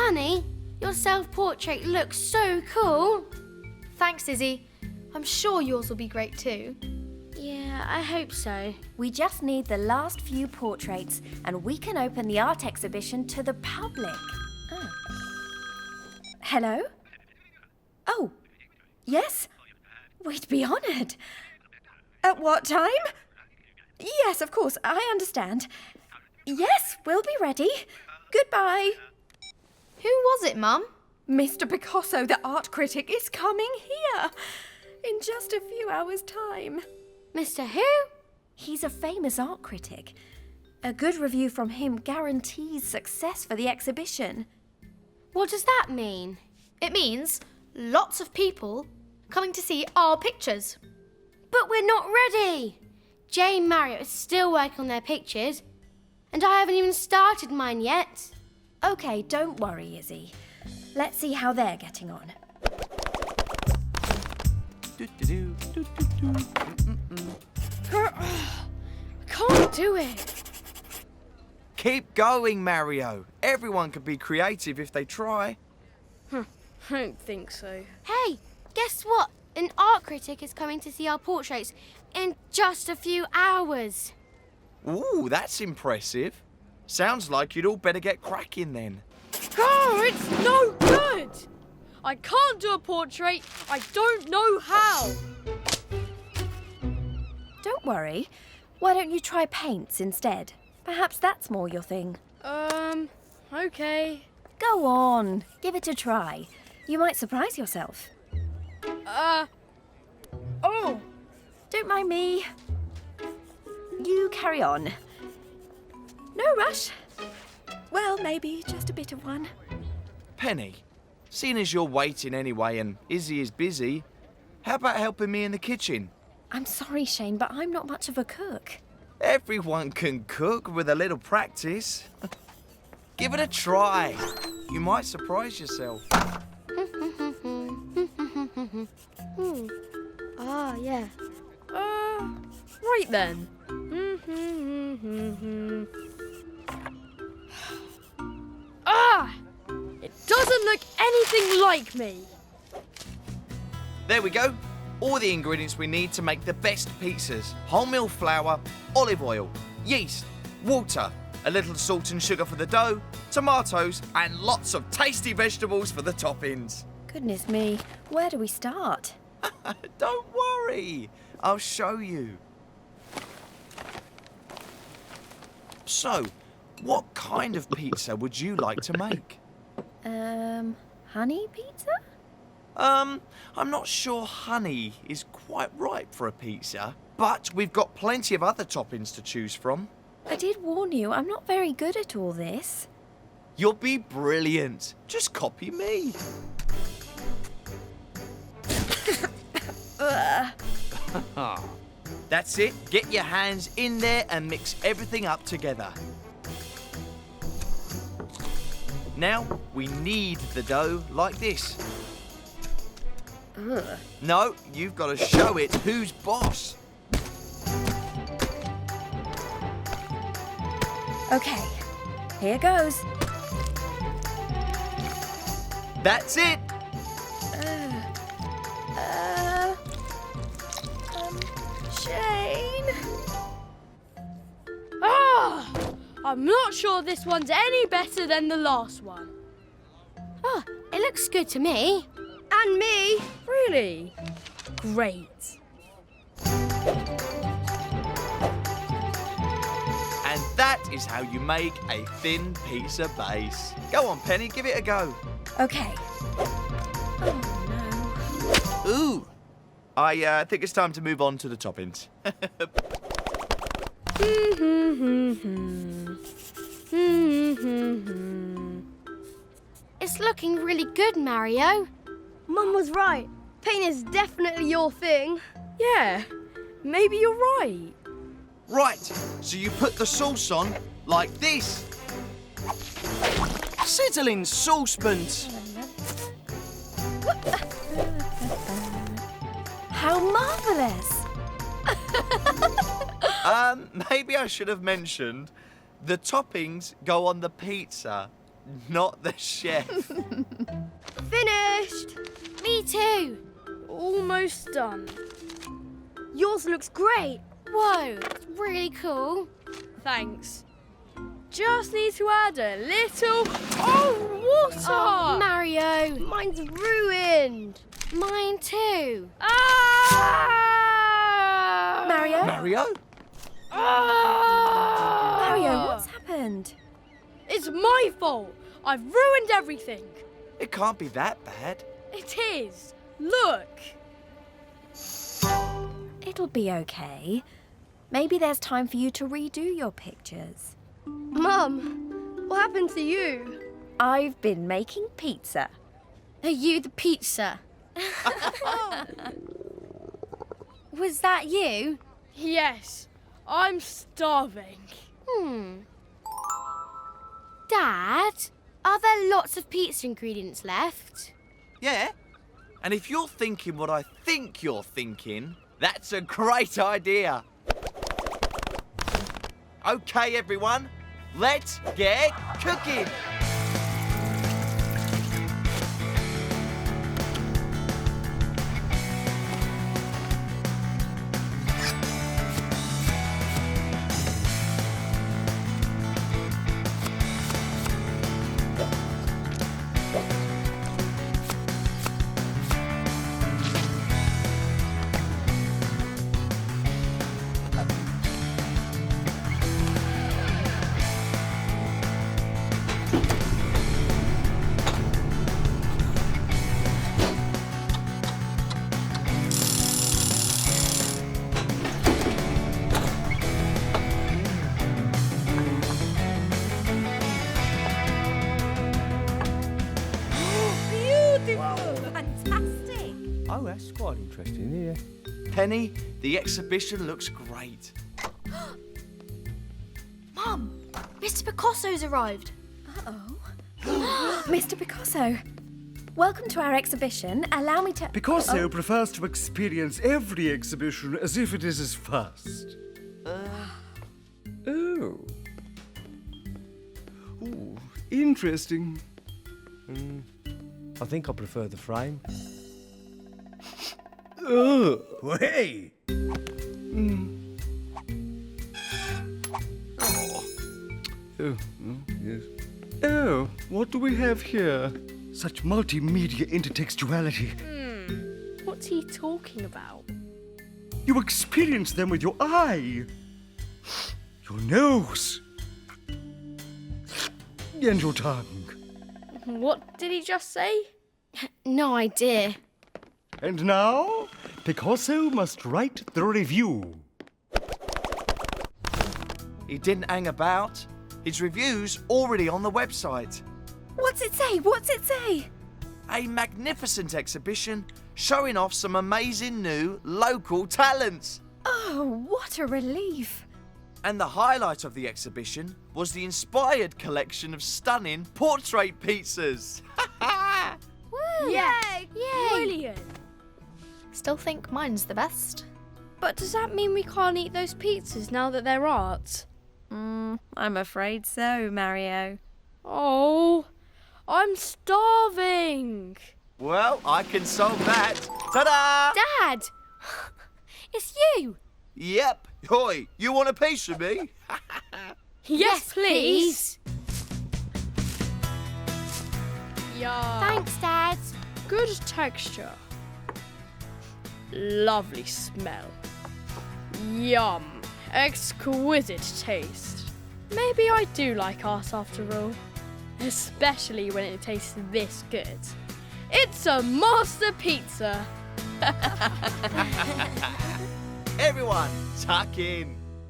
Honey, your self-portrait looks so cool. Thanks, Izzy. I'm sure yours will be great too. Yeah, I hope so. We just need the last few portraits and we can open the art exhibition to the public. Oh. Hello? Oh, yes? We'd be honoured. At what time? Yes, of course, I understand. Yes, we'll be ready. Goodbye. Who was it, Mum? Mr. Picasso, the art critic, is coming here in just a few hours' time. Mr. Who? He's a famous art critic. A good review from him guarantees success for the exhibition. What does that mean? It means lots of people coming to see our pictures. But we're not ready. Jay and Mario are still working on their pictures, and I haven't even started mine yet. OK, don't worry, Izzy. Let's see how they're getting on. I can't do it. Keep going, Mario. Everyone can be creative if they try. I don't think so. Hey, guess what? An art critic is coming to see our portraits in just a few hours. Ooh, that's impressive. Sounds like you'd all better get cracking then. Oh, it's no good! I can't do a portrait. I don't know how. Don't worry. Why don't you try paints instead? Perhaps that's more your thing. Okay. Go on. Give it a try. You might surprise yourself. Oh! Don't mind me. You carry on. No rush. Well, maybe just a bit of one. Penny, seeing as you're waiting anyway and Izzy is busy, how about helping me in the kitchen? I'm sorry, Shane, but I'm not much of a cook. Everyone can cook with a little practice. Give it a try. You might surprise yourself. Ah, yeah. Right then. It doesn't look anything like me. There we go. All the ingredients we need to make the best pizzas. Wholemeal flour, olive oil, yeast, water, a little salt and sugar for the dough, tomatoes, and lots of tasty vegetables for the toppings. Goodness me, where do we start? Don't worry, I'll show you. So, what kind of pizza would you like to make? Honey pizza? I'm not sure honey is quite ripe for a pizza, but we've got plenty of other toppings to choose from. I did warn you, I'm not very good at all this. You'll be brilliant. Just copy me. That's it. Get your hands in there and mix everything up together. Now, we knead the dough like this. No, you've got to show it who's boss. Okay, here goes. That's it. Shane? I'm not sure this one's any better than the last one. Oh, it looks good to me. And me. Really? Great. And that is how you make a thin pizza base. Go on, Penny, give it a go. Okay. Oh, no. Ooh. I think it's time to move on to the toppings. It's looking really good, Mario. Mum was right. Paint is definitely your thing. Yeah, maybe you're right. Right, so you put the sauce on like this. Sizzling saucepans. How marvellous! Maybe I should have mentioned the toppings go on the pizza, not the chef. Finished! Me too. Almost done. Yours looks great. Whoa, it's really cool. Thanks. Just need to add a little... Oh, water! Oh, Mario. Mine's ruined. Mine too. Ah! Mario? Mario? Ah! Mario, what's happened? It's my fault. I've ruined everything. It can't be that bad. It is. Look. It'll be okay. Maybe there's time for you to redo your pictures. Mum, what happened to you? I've been making pizza. Are you the pizza? Was that you? Yes, I'm starving. Dad, are there lots of pizza ingredients left? Yeah? And if you're thinking what I think you're thinking, that's a great idea. Okay, everyone, let's get cooking. Fantastic! Oh, that's quite interesting, yeah. Penny, the exhibition looks great. Mum, Mr. Picasso's arrived. Mr. Picasso, welcome to our exhibition. Allow me to... Picasso prefers to experience every exhibition as if it is his first. Oh. Ooh, interesting. I think I prefer the frame. Oh, hey! Oh, yes. Oh, what do we have here? Such multimedia intertextuality. What's he talking about? You experience them with your eye, your nose, and your tongue. What did he just say? No idea. And now, Picasso must write the review. He didn't hang about. His review's already on the website. What's it say? What's it say? A magnificent exhibition showing off some amazing new local talents. Oh, what a relief. And the highlight of the exhibition was the inspired collection of stunning portrait pizzas. Woo! Yes. Yay! Brilliant. Still think mine's the best. But does that mean we can't eat those pizzas now that they're art? I'm afraid so, Mario. Oh, I'm starving. Well, I can solve that. Ta-da! Dad! It's you! Yep. Hoi, you want a piece of me? Yes, please. Yeah. Thanks, Dad. Good texture. Lovely smell. Yum. Exquisite taste. Maybe I do like art after all. Especially when it tastes this good. It's a master pizza. Everyone, tuck in.